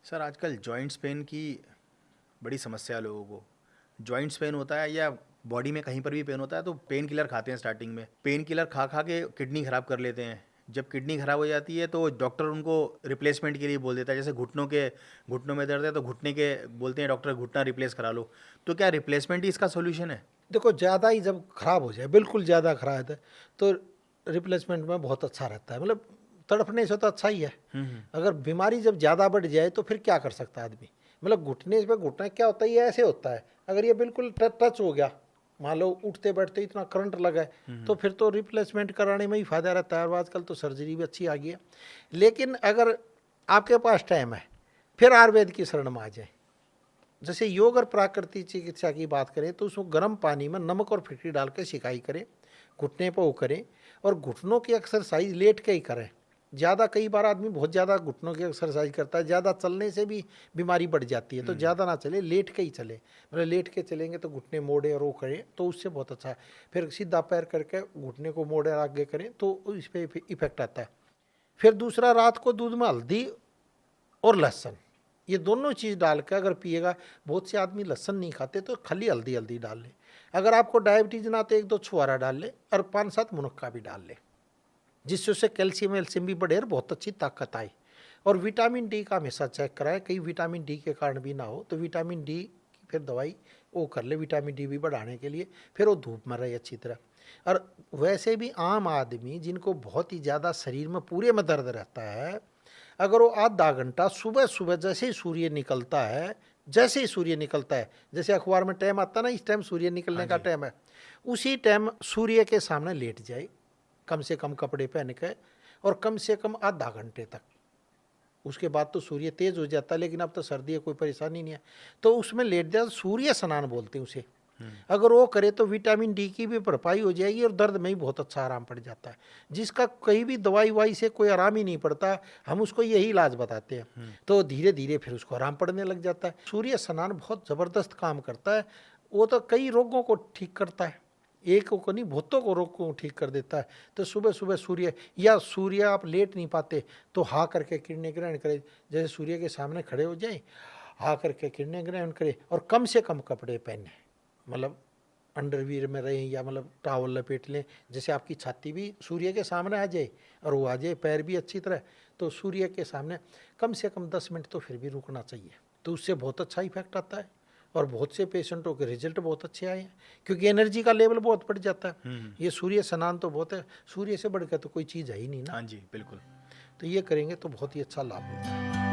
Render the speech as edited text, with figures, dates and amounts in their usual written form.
Sir आजकल joints pain की बड़ी समस्या है लोगों को। जॉइंट्स पेन होता है या बॉडी में कहीं पर भी पेन होता है तो पेन किलर खाते हैं। स्टार्टिंग में पेन किलर खा खा के किडनी खराब कर लेते हैं। जब किडनी खराब हो जाती है तो डॉक्टर उनको रिप्लेसमेंट के लिए बोल देता है। जैसे घुटनों में दर्द है तो घुटने के बोलते हैं डॉक्टर घुटना रिप्लेस करा लो। तो क्या रिप्लेसमेंट ही इसका सोल्यूशन है? देखो, ज़्यादा ही जब खराब हो जाए, बिल्कुल ज़्यादा खराब है, तो रिप्लेसमेंट में बहुत अच्छा रहता है। मतलब तड़पने से तो अच्छा ही है। अगर बीमारी जब ज़्यादा बढ़ जाए तो फिर क्या कर सकता है आदमी। मतलब घुटने पे घुटना क्या होता है, ये ऐसे होता है। अगर ये बिल्कुल टच हो गया, मान लो उठते बैठते इतना करंट लगा है, तो फिर तो रिप्लेसमेंट कराने में ही फ़ायदा रहता है। और आजकल तो सर्जरी भी अच्छी आ गई है। लेकिन अगर आपके पास टाइम है, फिर आयुर्वेद की शरण में आ जाए। जैसे योग और प्राकृतिक चिकित्सा की बात करें तो उसको गर्म पानी में नमक और फिटकी डाल के सिकाई करें, घुटने पर वो करें। और घुटनों की एक्सरसाइज लेट के ही करें। ज़्यादा, कई बार आदमी बहुत ज़्यादा घुटनों की एक्सरसाइज करता है, ज़्यादा चलने से भी बीमारी बढ़ जाती है। तो ज़्यादा ना चले, लेट के ही चले। मतलब लेट के चलेंगे तो घुटने मोड़े और वो करें तो उससे बहुत अच्छा है। फिर सीधा पैर करके घुटने को मोड़े और आगे करें तो इस पर इफेक्ट आता है। फिर दूसरा, रात को दूध में हल्दी और लहसुन, ये दोनों चीज़ डाल के अगर पिएगा। बहुत से आदमी लहसुन नहीं खाते तो खाली हल्दी हल्दी डाल ले। अगर आपको डायबिटीज ना तो एक दो छुहारा डाल ले और 5-7 मुनक्का भी डाल ले, जिससे उससे कैल्शियम वैल्शियम भी बढ़े और बहुत अच्छी ताकत आए। और विटामिन डी का हमेशा चेक कराएं, कहीं विटामिन डी के कारण भी ना हो तो विटामिन डी की फिर दवाई वो कर ले, विटामिन डी भी बढ़ाने के लिए। फिर वो धूप में रहे अच्छी तरह। और वैसे भी आम आदमी जिनको बहुत ही ज़्यादा शरीर में पूरे में दर्द रहता है, अगर वो आधा घंटा सुबह सुबह जैसे ही सूर्य निकलता है, जैसे ही सूर्य निकलता है, जैसे अखबार में टाइम आता है ना, इस टाइम सूर्य हाँ निकलने का जी। टाइम है, उसी टाइम सूर्य के सामने लेट जाए, कम से कम कपड़े पहन के, और कम से कम आधा घंटे तक। उसके बाद तो सूर्य तेज हो जाता है, लेकिन अब तो सर्दी है, कोई परेशानी नहीं है। तो उसमें लेट जाए, सूर्य स्नान बोलते हैं उसे। अगर वो करे तो विटामिन डी की भी भरपाई हो जाएगी और दर्द में ही बहुत अच्छा आराम पड़ जाता है। जिसका कहीं भी दवाई वाई से कोई आराम ही नहीं पड़ता, हम उसको यही इलाज बताते हैं। तो धीरे धीरे फिर उसको आराम पड़ने लग जाता है। सूर्य स्नान बहुत ज़बरदस्त काम करता है। वो तो कई रोगों को ठीक करता है, एक को नहीं, बहुतों को रोग को ठीक कर देता है। तो सुबह सुबह सूर्य, या सूर्य आप लेट नहीं पाते तो हा करके किरणें ग्रहण करें। जैसे सूर्य के सामने खड़े हो जाए, हा करके किरणें ग्रहण करें, और कम से कम कपड़े पहने। मतलब अंडरवियर में रहें या मतलब टॉवल लपेट लें, जैसे आपकी छाती भी सूर्य के सामने आ जाए और वो आ जाए, पैर भी अच्छी तरह। तो सूर्य के सामने कम से कम 10 मिनट तो फिर भी रुकना चाहिए। तो उससे बहुत अच्छा इफेक्ट आता है। और बहुत से पेशेंटों के रिजल्ट बहुत अच्छे आए हैं, क्योंकि एनर्जी का लेवल बहुत बढ़ जाता है। ये सूर्य स्नान तो बहुत है, सूर्य से बढ़कर तो कोई चीज़ है ही नहीं ना। हाँ जी, बिल्कुल। तो ये करेंगे तो बहुत ही अच्छा लाभ होता है।